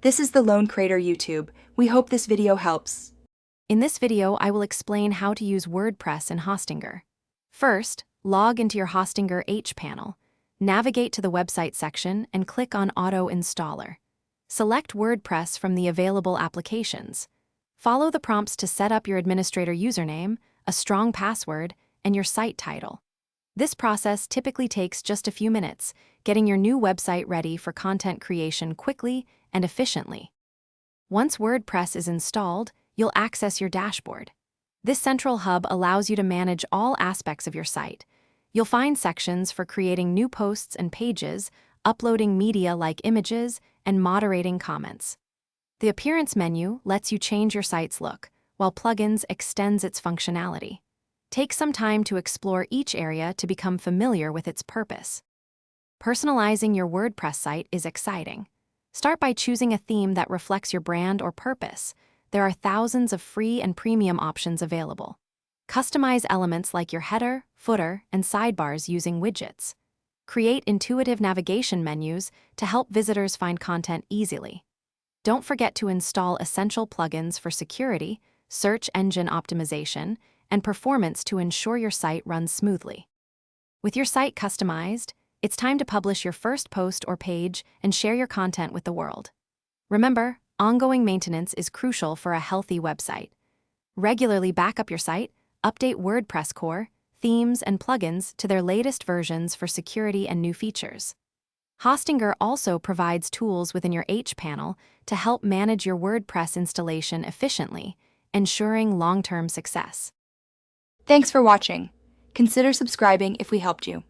This is the Lone Creator YouTube. We hope this video helps. In this video, I will explain how to use WordPress in Hostinger. First, log into your Hostinger H panel, navigate to the website section, and click on Auto Installer. Select WordPress from the available applications. Follow the prompts to set up your administrator username, a strong password, and your site title. This process typically takes just a few minutes, getting your new website ready for content creation quickly and efficiently. Once WordPress is installed, you'll access your dashboard. This central hub allows you to manage all aspects of your site. You'll find sections for creating new posts and pages, uploading media like images, and moderating comments. The Appearance menu lets you change your site's look, while Plugins extends its functionality. Take some time to explore each area to become familiar with its purpose. Personalizing your WordPress site is exciting. Start by choosing a theme that reflects your brand or purpose. There are thousands of free and premium options available. Customize elements like your header, footer, and sidebars using widgets. Create intuitive navigation menus to help visitors find content easily. Don't forget to install essential plugins for security, search engine optimization, and performance to ensure your site runs smoothly. With your site customized, it's time to publish your first post or page and share your content with the world. Remember, ongoing maintenance is crucial for a healthy website. Regularly back up your site, update WordPress core, themes, and plugins to their latest versions for security and new features. Hostinger also provides tools within your H panel to help manage your WordPress installation efficiently, ensuring long-term success. Thanks for watching. Consider subscribing if we helped you.